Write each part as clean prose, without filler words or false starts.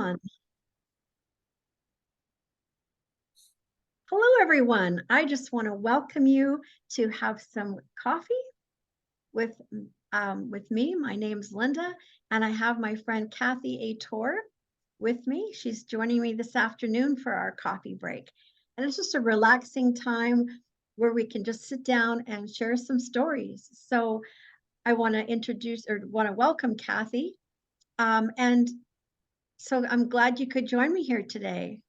on. Hello, everyone. I just want to welcome you to have some coffee with me. My name's Linda, and I have my friend Cathy Ator with me. She's joining me this afternoon for our coffee break. And it's just a relaxing time where we can just sit down and share some stories. So I want to welcome Cathy. And so I'm glad you could join me here today.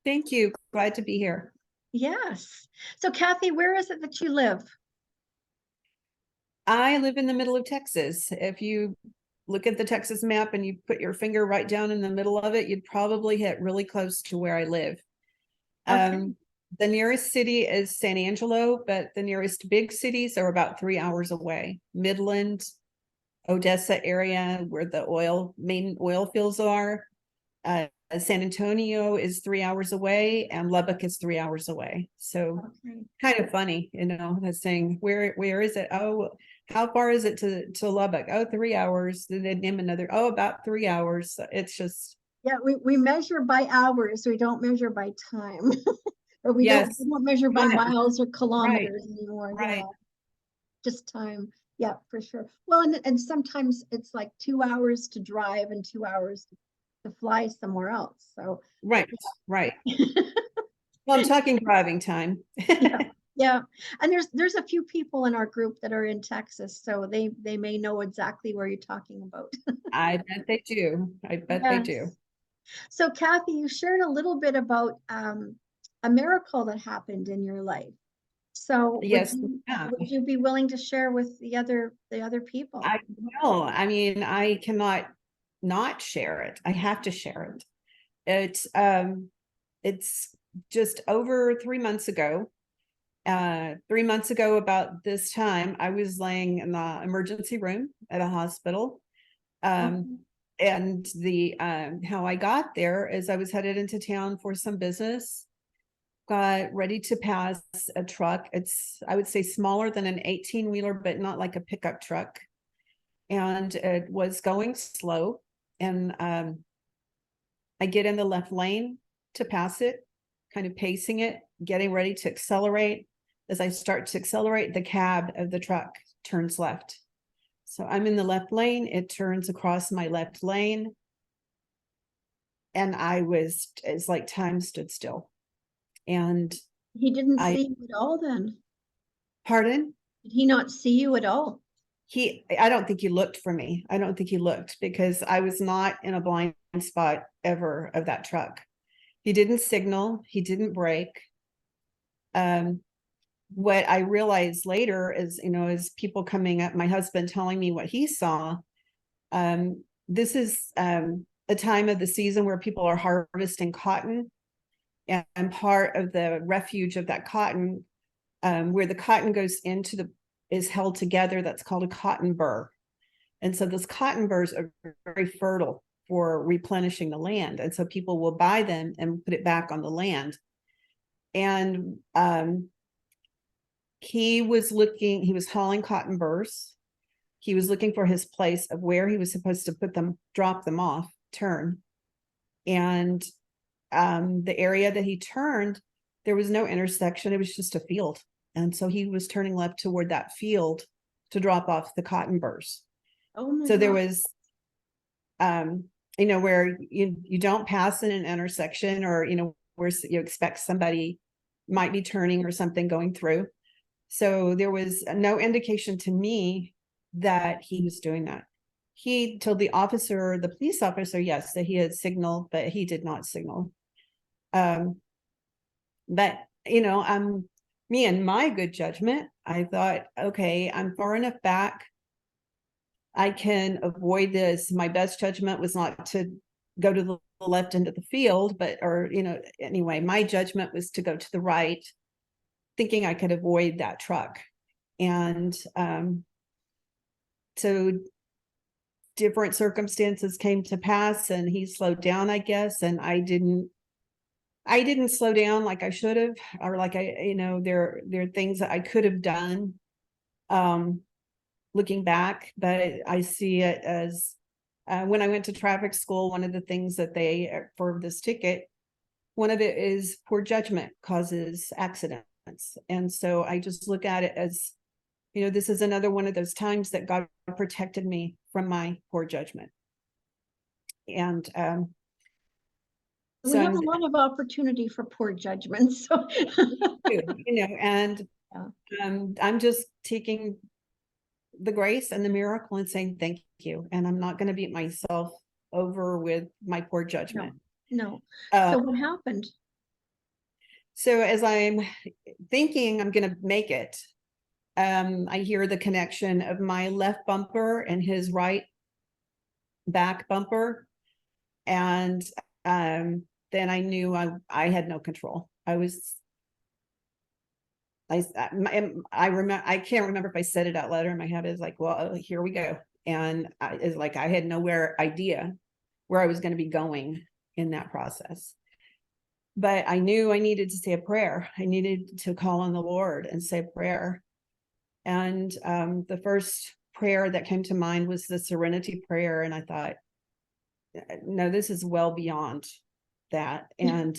Thank you. Glad to be here. Yes. So Cathy, where is it that you live? I live in the middle of Texas. If you look at the Texas map and you put your finger right down in the middle of it, you'd probably hit really close to where I live. Okay. The nearest city is San Angelo, but the nearest big cities are about 3 hours away. Midland, Odessa area, where the main oil fields are. San Antonio is 3 hours away, and Lubbock is 3 hours away. So kind of funny, that's saying, where is it? Oh, how far is it to Lubbock? Oh, 3 hours. Then they name another, about 3 hours. It's just. Yeah, we measure by hours. We don't measure by time. Or we Yes, don't measure by miles or right, kilometers anymore. right. Yeah, just time. Yeah, for sure. Well, and sometimes it's like 2 hours to drive and 2 hours to fly somewhere else. So Right, right. Well, I'm talking driving time. yeah, yeah. And there's a few people in our group that are in Texas, so they may know exactly where you're talking about. I bet they do. I bet they do. Yes. So Cathy, you shared a little bit about a miracle that happened in your life. So Yes, yeah. would you be willing to share with the other people? I will. I mean, I cannot not share it. I have to share it. It's just over 3 months ago. 3 months ago, about this time, I was laying in the emergency room at a hospital. Okay. And how I got there is I was headed into town for some business, got ready to pass a truck. It's, I would say, smaller than an 18-wheeler, but not like a pickup truck. And it was going slow. And I get in the left lane to pass it, kind of pacing it, getting ready to accelerate. As I start to accelerate, the cab of the truck turns left. So I'm in the left lane. It turns across my left lane. And it's like time stood still. And He didn't I, see you at all then? pardon? Did he not see you at all? I don't think he looked for me. I don't think he looked, because I was not in a blind spot ever of that truck. He didn't signal. He didn't brake. What I realized later is, is people coming up, my husband telling me what he saw. This is a time of the season where people are harvesting cotton, and part of the refuge of that cotton, where the cotton goes is held together, that's called a cotton burr. And so those cotton burrs are very fertile for replenishing the land. And so people will buy them and put it back on the land. And he was hauling cotton burrs. He was looking for his place of where he was supposed to drop them off, turn. And the area that he turned, there was no intersection. It was just a field. And so he was turning left toward that field to drop off the cotton burrs. Oh my So there God. was, where you don't pass in an intersection, or, where you expect somebody might be turning or something going through. So there was no indication to me that he was doing that. He told the police officer, yes, that he had signaled, but he did not signal. But, me and my good judgment, I thought, okay, I'm far enough back. I can avoid this. My best judgment was not to go to the left into the field, anyway, my judgment was to go to the right, thinking I could avoid that truck. And so different circumstances came to pass, and he slowed down, I guess, and I didn't slow down like I should have, or like there are things that I could have done looking back, but I see it as when I went to traffic school, one of the things that for this ticket, one of it is poor judgment causes accidents. And so I just look at it as, this is another one of those times that God protected me from my poor judgment. And we have a lot of opportunity for poor judgment. So, and I'm just taking the grace and the miracle and saying thank you. And I'm not going to beat myself over with my poor judgment. No. So what happened? So as I'm thinking I'm going to make it, I hear the connection of my left bumper and his right back bumper. And then I knew I had no control. I remember, I can't remember if I said it out loud or in my head. It's like, well, here we go. And it's like, I had idea where I was going to be going in that process. But I knew I needed to say a prayer. I needed to call on the Lord and say a prayer. And the first prayer that came to mind was the serenity prayer. And I thought, no, this is well beyond that. And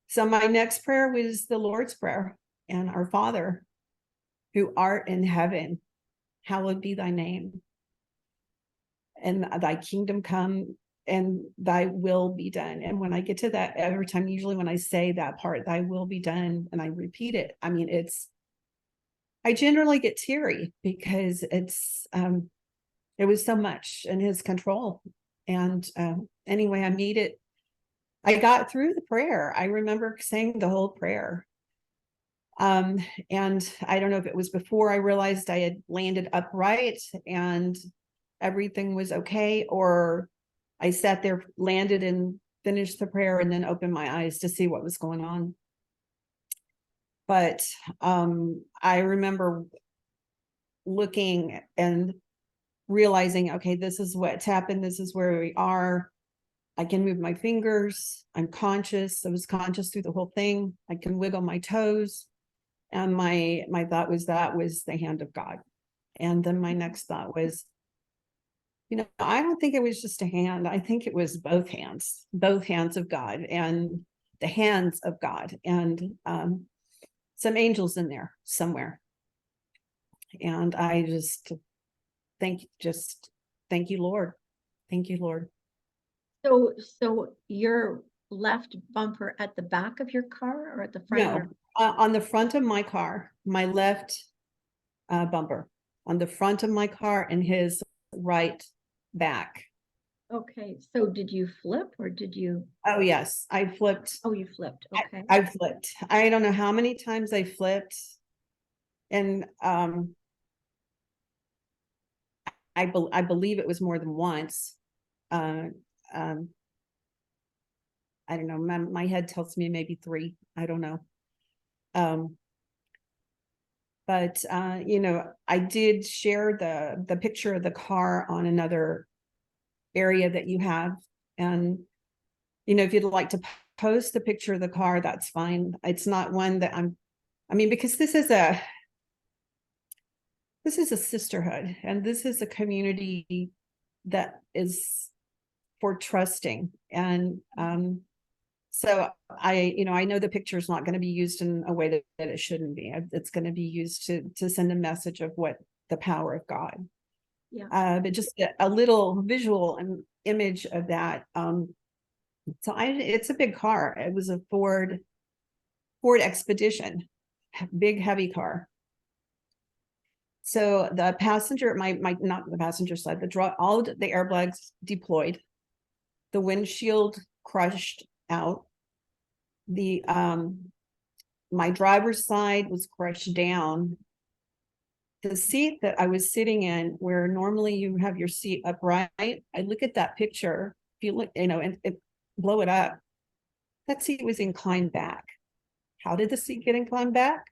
so my next prayer was the Lord's Prayer, and our Father, who art in heaven, hallowed be thy name. And thy kingdom come, and thy will be done. And when I get to that, every time, usually when I say that part, thy will be done, and I repeat it, I mean, I generally get teary because it was so much in his control. And anyway, I got through the prayer. I remember saying the whole prayer. And I don't know if it was before I realized I had landed upright and everything was okay, or I sat there, landed and finished the prayer and then opened my eyes to see what was going on. But I remember looking and realizing, okay, this is what's happened. This is where we are. I can move my fingers. I'm conscious. I was conscious through the whole thing. I can wiggle my toes. And my thought was that was the hand of God. And then my next thought was, I don't think it was just a hand. I think it was both hands of God, and the hands of God, and some angels in there somewhere. And I just thank you, Lord. Thank you, Lord. So your left bumper at the back of your car or at the front? No, on the front of my car, my left bumper on the front of my car, and his right back. Okay, so did you flip or did you? Oh yes, I flipped. Oh, you flipped. Okay. I flipped. I don't know how many times I flipped, and I believe it was more than once. I don't know. My head tells me maybe 3. I don't know. But I did share the picture of the car on another area that you have, and if you'd like to post the picture of the car, that's fine. It's not one that because this is a sisterhood, and this is a community that is for trusting. And so I know the picture is not going to be used in a way that it shouldn't be. It's going to be used to send a message of what the power of God. Yeah. But just a little visual image of that. So it's a big car. It was a Ford Expedition, big heavy car. So the passenger, not the passenger side, all the airbags deployed, the windshield crushed out, my driver's side was crushed down. The seat that I was sitting in, where normally you have your seat upright, I look at that picture, if you look, and blow it up, that seat was inclined back. How did the seat get inclined back?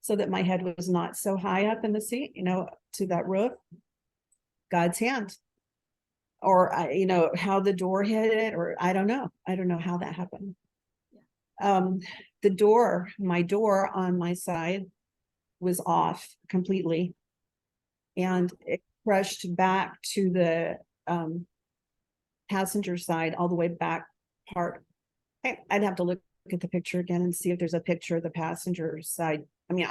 So that my head was not so high up in the seat, to that roof. God's hand. Or how the door hit it, or I don't know how that happened. My door on my side was off completely, and it crushed back to the passenger side all the way back part. I'd have to look at the picture again and see if there's a picture of the passenger side. I mean,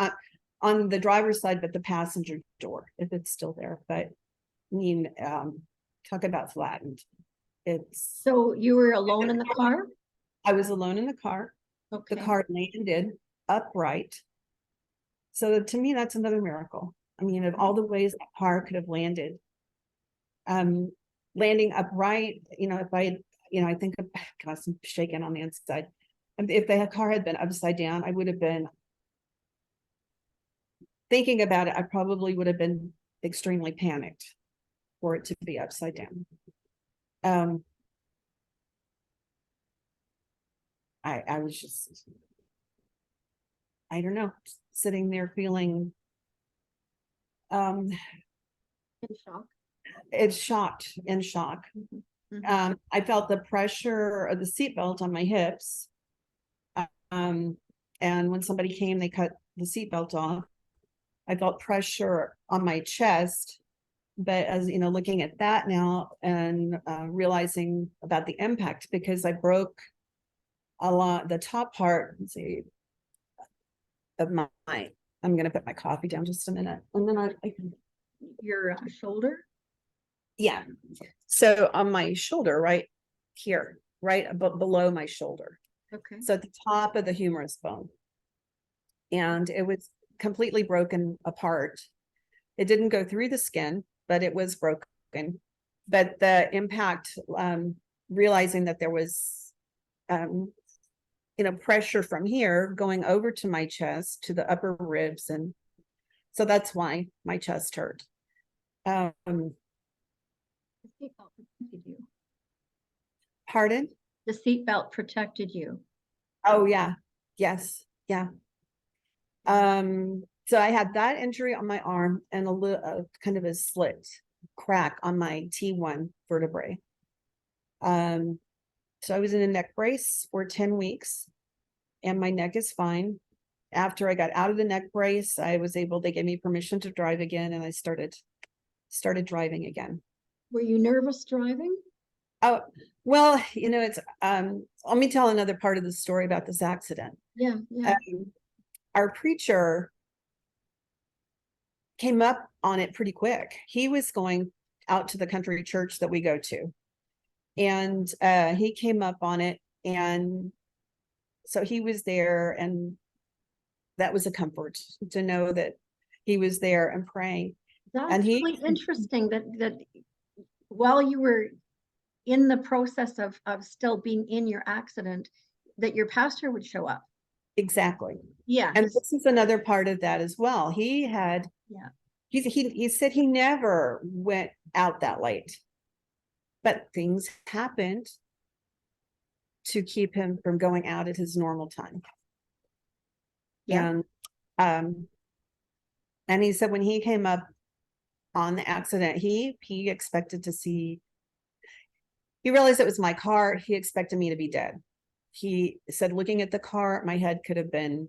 on the driver's side, but the passenger door, if it's still there. But I mean, talk about flattened. It's So you were alone in the car? I was alone in the car. Okay. The car landed upright. So to me, that's another miracle. I mean, of all the ways the car could have landed, landing upright, if I think of, gosh, I'm shaking on the inside. And if the car had been upside down, I would have been thinking about it. I probably would have been extremely panicked for it to be upside down. I was just, I don't know, sitting there feeling, In shock. it's shocked, in shock. Mhm. I felt the pressure of the seatbelt on my hips. And when somebody came, they cut the seatbelt off. I felt pressure on my chest. But as you know, looking at that now and realizing about the impact, because I broke a lot, the top part, let's see, of my, I'm going to put my coffee down just a minute. And then I can, Your shoulder? yeah. So on my shoulder, right here, right below my shoulder. Okay. So at the top of the humerus bone. And it was completely broken apart. It didn't go through the skin, but it was broken. But the impact, realizing that there was, pressure from here going over to my chest, to the upper ribs. And so that's why my chest hurt. The seatbelt protected you. Pardon? The seatbelt protected you. Oh, yeah. Yes. Yeah. So I had that injury on my arm and a little kind of a slit crack on my T1 vertebrae. So I was in a neck brace for 10 weeks and my neck is fine. After I got out of the neck brace, they gave me permission to drive again, and I started driving again. Were you nervous driving? Oh, well, it's let me tell another part of the story about this accident. Yeah, yeah. Our preacher came up on it pretty quick. He was going out to the country church that we go to, and he came up on it, and so he was there, and that was a comfort to know that he was there and praying. That's And he, really interesting that while you were in the process of still being in your accident, that your pastor would show up. exactly. Yeah. And this is another part of that as well. He had, Yeah. he said he never went out that late, but things happened to keep him from going out at his normal time. Yeah. And he said when he came up on the accident, he expected to see, he realized it was my car. He expected me to be dead. He said, looking at the car, my head could have been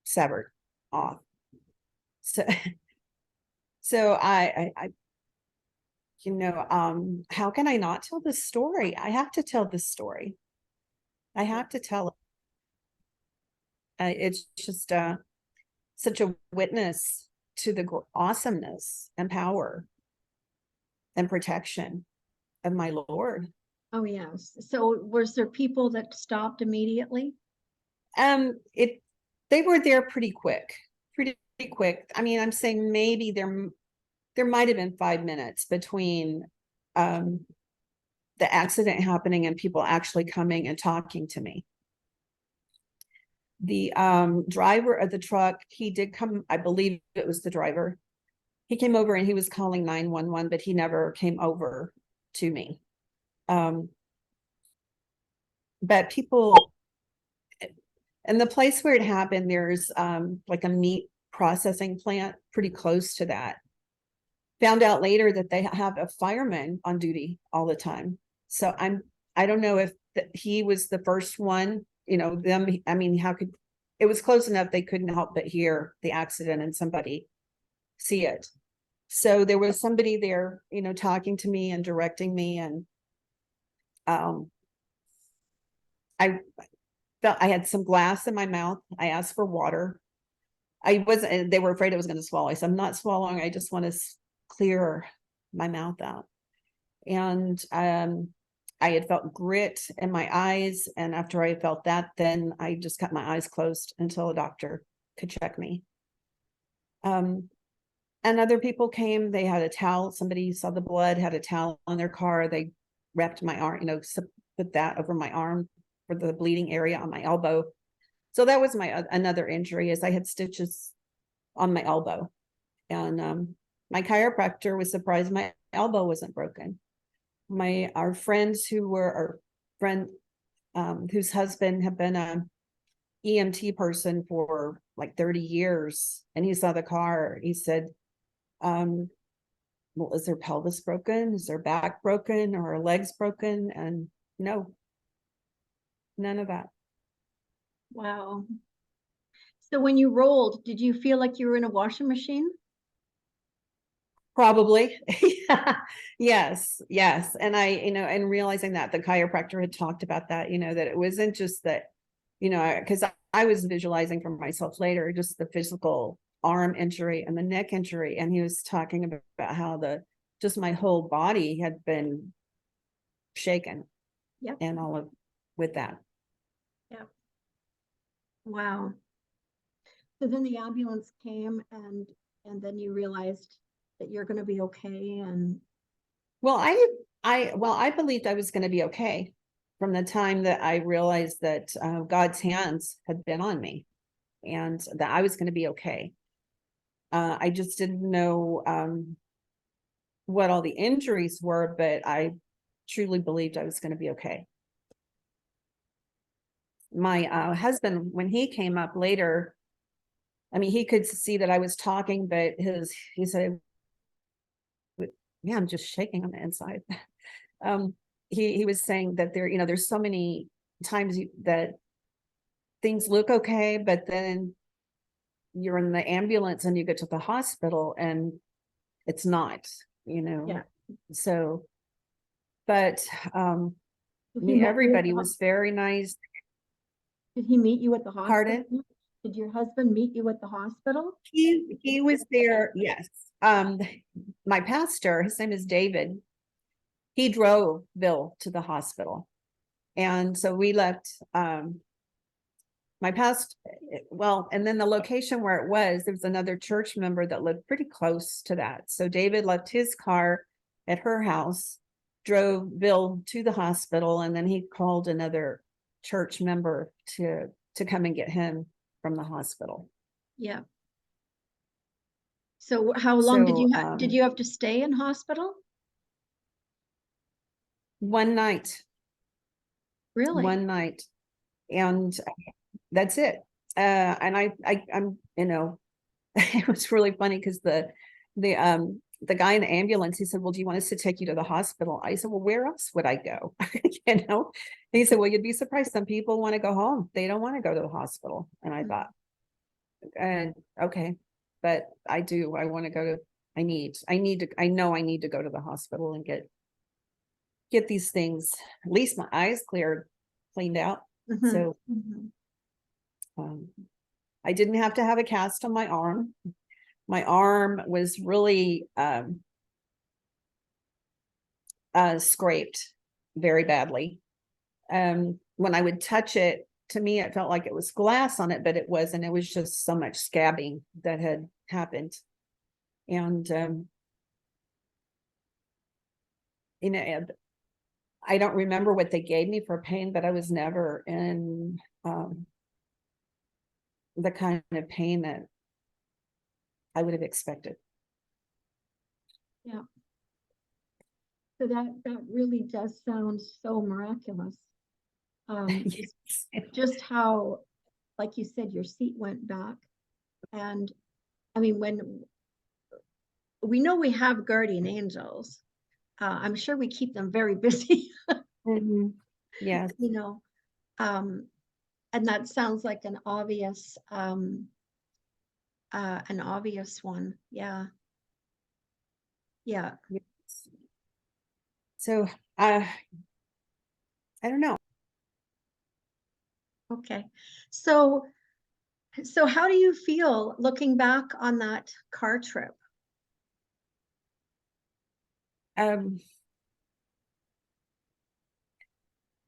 severed off. So I how can I not tell this story? I have to tell this story. I have to tell it. It's just such a witness to the awesomeness and power and protection of my Lord. Oh, yes. So was there people that stopped immediately? They were there pretty quick. I mean, I'm saying maybe there might have been 5 minutes between the accident happening and people actually coming and talking to me. The driver of the truck, he did come, I believe it was the driver. He came over and he was calling 911, but he never came over to me. But people, and the place where it happened, there's like a meat processing plant pretty close to that. Found out later that they have a fireman on duty all the time. So I don't know if he was the first one, I mean, it was close enough they couldn't help but hear the accident and somebody see it. So there was somebody there, talking to me and directing me. And I felt I had some glass in my mouth. I asked for water. They were afraid I was going to swallow. I said, I'm not swallowing. I just want to clear my mouth out. And I had felt grit in my eyes. And after I felt that, then I just kept my eyes closed until a doctor could check me. And other people came, they had a towel. Somebody saw the blood, had a towel on their car. They wrapped my arm, put that over my arm for the bleeding area on my elbow. So that was my another injury, is I had stitches on my elbow. And my chiropractor was surprised my elbow wasn't broken. Our friends our friend whose husband had been a EMT person for like 30 years, and he saw the car. He said, well, is their pelvis broken? Is their back broken, or her legs broken? And no, none of that. Wow. So when you rolled, did you feel like you were in a washing machine? Probably. Yes. And and realizing that the chiropractor had talked about that, that it wasn't just that, because I was visualizing for myself later, just the physical arm injury and the neck injury. And he was talking about how just my whole body had been shaken. Yep. And all of with that. Yep. Wow. So then the ambulance came, and then you realized that you're going to be okay. And well, I believed I was going to be okay from the time that I realized that God's hands had been on me, and that I was going to be okay. I just didn't know what all the injuries were, but I truly believed I was going to be okay. My husband, when he came up later, I mean, he could see that I was talking, but he said, yeah, I'm just shaking on the inside. He was saying that there's so many times that things look okay, but then you're in the ambulance and you get to the hospital and it's not, yeah. So, but everybody was very nice. Did he meet you at the hospital? Pardon? Did your husband meet you at the hospital? He was there, yes. My pastor, his name is David, he drove Bill to the hospital. And so we left and then the location where it was, there was another church member that lived pretty close to that. So David left his car at her house, drove Bill to the hospital, and then he called another church member to come and get him from the hospital. Yeah. So how long did So, you have to stay in hospital? One night. Really? One night. And that's it. And I'm, it was really funny because the guy in the ambulance, he said, well, do you want us to take you to the hospital? I said, well, where else would I go? And he said, well, you'd be surprised. Some people want to go home. They don't want to go to the hospital. And I thought, okay, but I do. I want to go to, I know I need to go to the hospital and get these things, at least my eyes cleaned out. So I didn't have to have a cast on my arm. My arm was really scraped very badly. When I would touch it, to me, it felt like it was glass on it, but it wasn't. It was just so much scabbing that had happened. And, I don't remember what they gave me for pain, but I was never in the kind of pain that I would have expected. Yeah. So that really does sound so miraculous. Yes. Just how, like you said, your seat went back. And I mean, when we know we have guardian angels, I'm sure we keep them very busy. Yes. And that sounds like an obvious one. Yeah. Yeah. Yes. So, I don't know. Okay. So, so how do you feel looking back on that car trip? Um,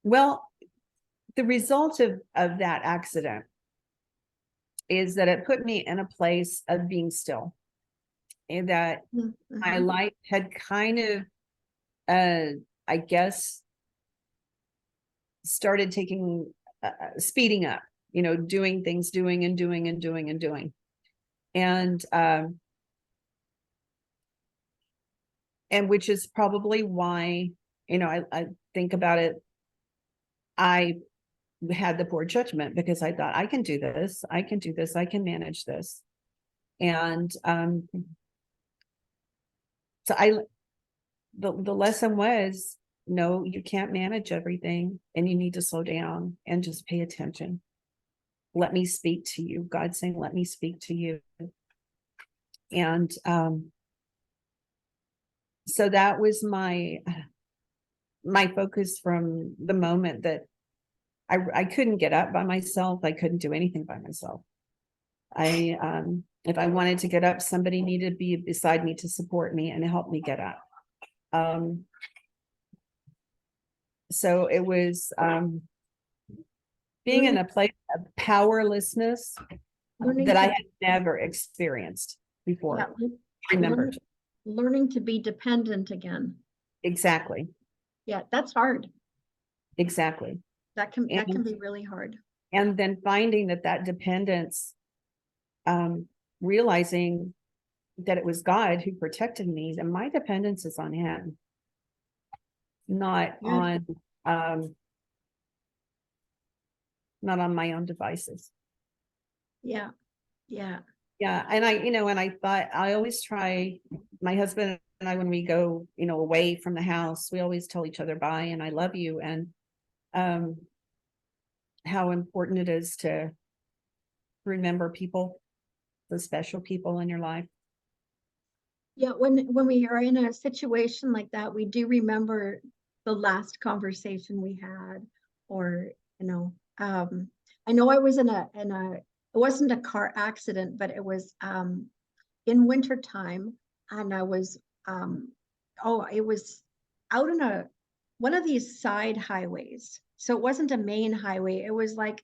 well, the result of that accident is that it put me in a place of being still, and that my Mm-hmm. life had kind of, I guess, started taking, speeding up, doing things, doing and doing and doing and doing. And which is probably why, I think about it, I had the poor judgment, because I thought, I can do this, I can do this, I can manage this. And so the lesson was, no, you can't manage everything, and you need to slow down and just pay attention. Let me speak to you. God saying, let me speak to you. And so that was my focus from the moment that I couldn't get up by myself. I couldn't do anything by myself. If I wanted to get up, somebody needed to be beside me to support me and help me get up. So it was being in Learning, a place of powerlessness learning that I to, had never experienced yeah, before. learn, Remembered. learning to be dependent again. Exactly. Yeah, that's hard. Exactly. That can And be really hard. then finding that dependence, realizing that it was God who protected me, and my dependence is on him, not Good. on not on my own devices. Yeah. Yeah. Yeah. And I thought, I always try, my husband and I, when we go, away from the house, we always tell each other bye and I love you. And um how important it is to remember people, the special people in your life. Yeah, when we are in a situation like that, we do remember the last conversation we had, or I know I was in a it wasn't a car accident, but it was in winter time, and I was it was out in a one of these side highways. So it wasn't a main highway. It was like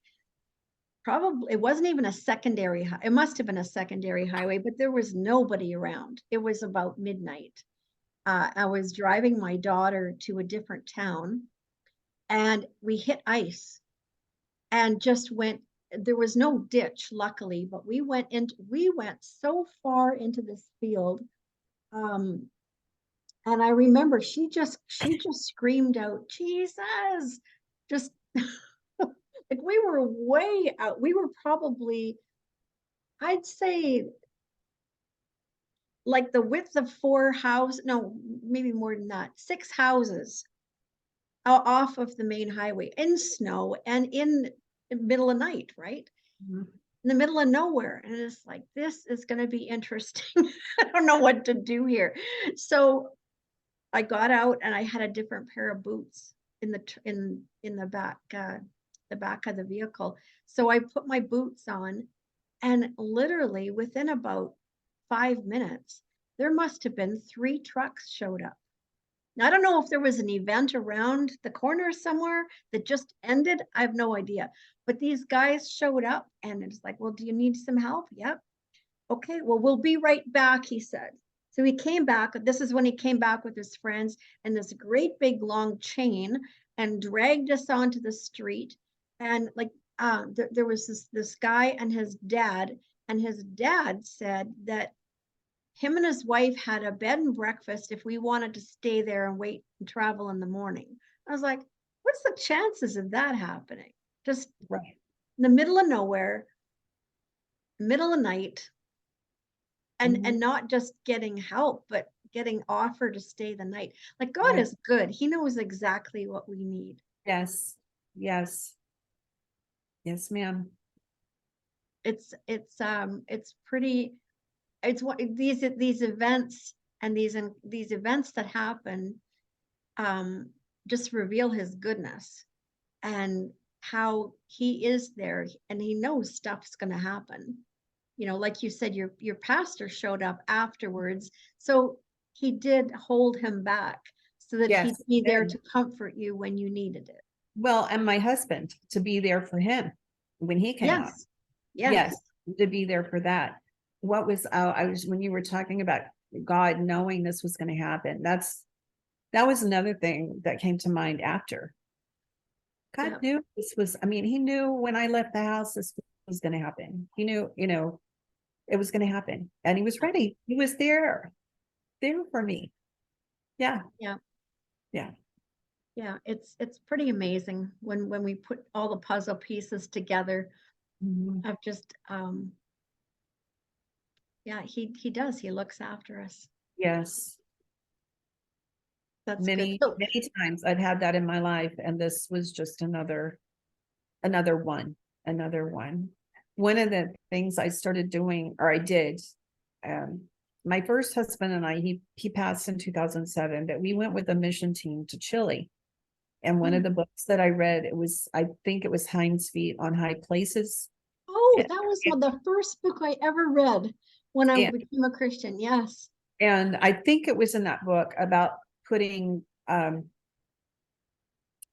probably it wasn't even a secondary it must have been a secondary highway, but there was nobody around. It was about midnight. I was driving my daughter to a different town, and we hit ice and just went. There was no ditch, luckily, but we went so far into this field. um and I remember she just screamed out, Jesus, just like we were way out. We were probably, I'd say, like the width of four houses, no, maybe more than that, six houses off of the main highway in snow and in the middle of night, right? Mhm. In the middle of nowhere. And it's like, this is going to be interesting. I don't know what to do here. So I got out and I had a different pair of boots in the back of the vehicle. So I put my boots on, and literally within about 5 minutes, there must have been three trucks showed up. Now, I don't know if there was an event around the corner somewhere that just ended. I have no idea. But these guys showed up, and it's like, well, do you need some help? Yep. Okay, well, we'll be right back, he said. So he came back. This is when he came back with his friends and this great big long chain, and dragged us onto the street. And like, there was this guy and his dad said that him and his wife had a bed and breakfast if we wanted to stay there and wait and travel in the morning. I was like, what's the chances of that happening? Just Right. in the middle of nowhere, middle of night, and Mhm. not just getting help, but getting offer to stay the night. Like, God Right. is good. He knows exactly what we need. Yes. Yes. Yes, ma'am. It's pretty, it's what these events and these events that happen um, just reveal his goodness and how he is there, and he knows stuff's going to happen. You know, like you said, your pastor showed up afterwards, so he did hold him back so that he'd Yes. be there And, to comfort you when you needed it. well, and my husband to be there for him when he came up. Yes, Yes, yes, to be there for that. What was I was when you were talking about God knowing this was going to happen. That was another thing that came to mind after. God yeah, knew this was, I mean, he knew when I left the house this was going to happen. He knew, it was going to happen. And he was ready. He was there for me. Yeah. yeah, Yeah. yeah. It's pretty amazing when we put all the puzzle pieces together Mhm. of just yeah, he does. He looks after us. Yes. That's good. Many, So, many times I've had that in my life. And this was just another one, another one. One of the things I started doing, or I did, um, my first husband and I, he passed in 2007, but we went with a mission team to Chile. And one of the books that I read, I think it was Hind's Feet on High Places. oh, It, that was it, the first book I ever read when I and, became a Christian. Yes. and I think it was in that book about putting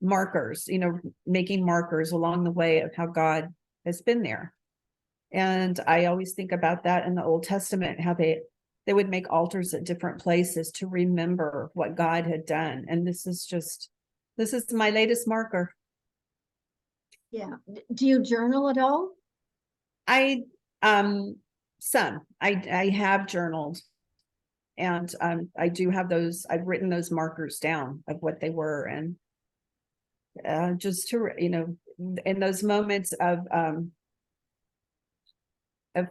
markers, making markers along the way of how God has been there. And I always think about that in the Old Testament, how they would make altars at different places to remember what God had done. And this is my latest marker. Yeah. Do you journal at all? I some I have journaled, and I do have those. I've written those markers down of what they were, and just to in those moments of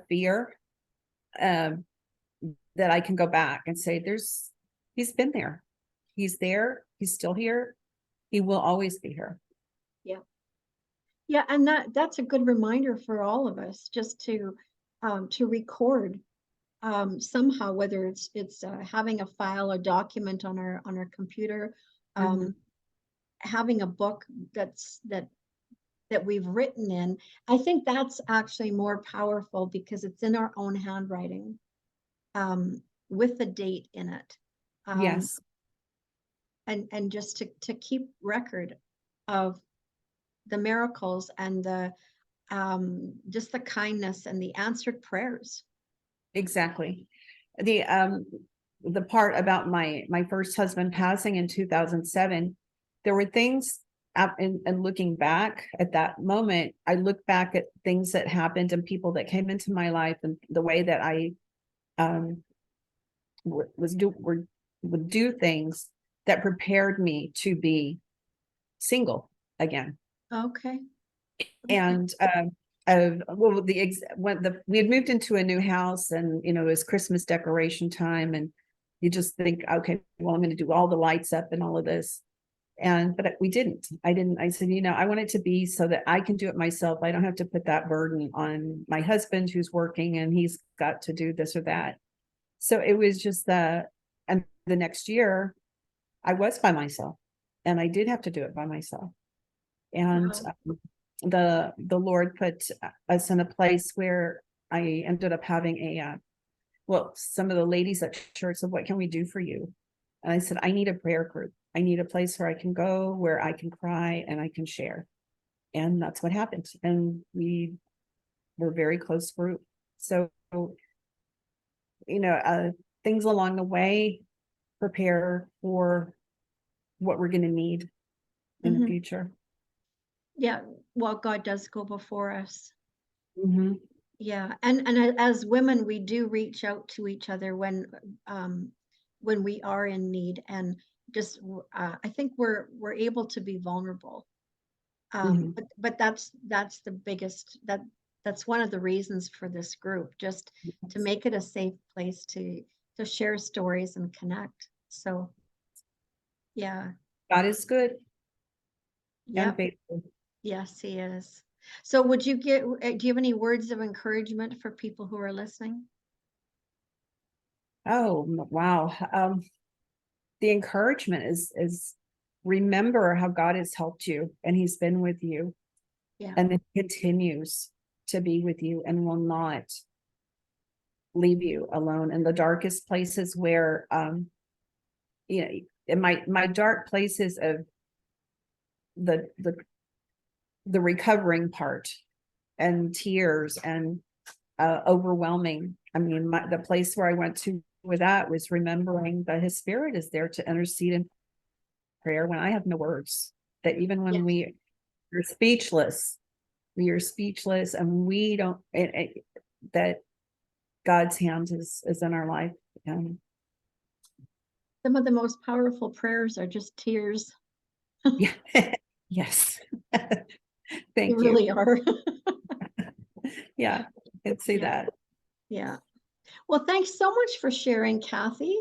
fear, um that I can go back and say, he's been there. He's there. He's still here. He will always be here. Yeah. Yeah, and that's a good reminder for all of us just to record somehow, whether it's having a file, a document on our computer, Mhm. um, having a book that we've written in. I think that's actually more powerful because it's in our own handwriting, with the date in it. Um, Yes, and just to keep record of the miracles and the just the kindness and the answered prayers. exactly. The part about my first husband passing in 2007, there were things and looking back at that moment, I look back at things that happened and people that came into my life and the way that I um was do were would do things that prepared me to be single again. Okay. Okay. And well, when we had moved into a new house, and it was Christmas decoration time, and you just think, okay, well, I'm going to do all the lights up and all of this. But we didn't. I said, I want it to be so that I can do it myself. I don't have to put that burden on my husband who's working and he's got to do this or that. So it was just and the next year I was by myself, and I did have to do it by myself. And Wow. the Lord put us in a place where I ended up having some of the ladies at church said, "What can we do for you?" And I said, "I need a prayer group. I need a place where I can go, where I can cry and I can share." And that's what happened. And we were a very close group. So, you know, uh, things along the way prepare for what we're going to need in the Hmm. future. Yeah. Well, God does go before us. Mhm. Yeah. And as women, we do reach out to each other when we are in need, and just I think we're able to be vulnerable. Mhm. But that's the biggest that's one of the reasons for this group, just to make it a safe place to share stories and connect. So yeah, God is good and yep, faithful. yes, he is. So would you do you have any words of encouragement for people who are listening? Oh, wow. The encouragement is remember how God has helped you and he's been with you Yeah. and it continues to be with you and will not leave you alone in the darkest places where, you know, in my dark places of the the the recovering part and tears and overwhelming. I mean, the place where I went to with that was remembering that his spirit is there to intercede in prayer when I have no words. That even when Yes. we are speechless and we don't, that God's hand is in our life. And Some of the most powerful prayers are just tears. yeah, yes. They Thank you. really are. Yeah, I can see Yeah. that. Yeah. Well, thanks so much for sharing, Kathy.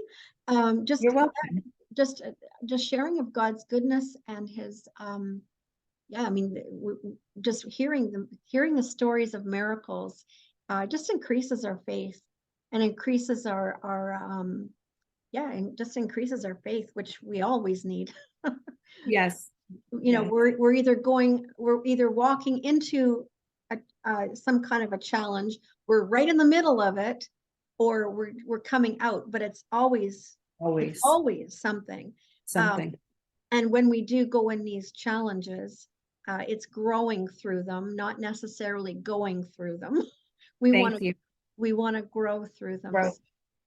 Just, You're welcome. just, just sharing of God's goodness and His, yeah. I mean, just hearing the stories of miracles, just increases our faith, and increases our, yeah, and just increases our faith, which we always need. Yes, You know, yes, we're either walking into some kind of a challenge, we're right in the middle of it, or we're coming out, but it's always always something. um, something. and when we do go in these challenges, it's growing through them, not necessarily going through them. we want Thank to you. we want to grow through them. Right.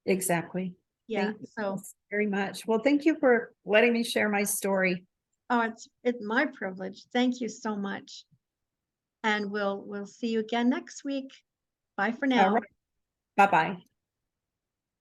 Exactly. Yeah, Thank you so very much. Well, thank you for letting me share my story. oh, it's my privilege. Thank you so much. And we'll see you again next week. Bye for All now. right. Bye-bye.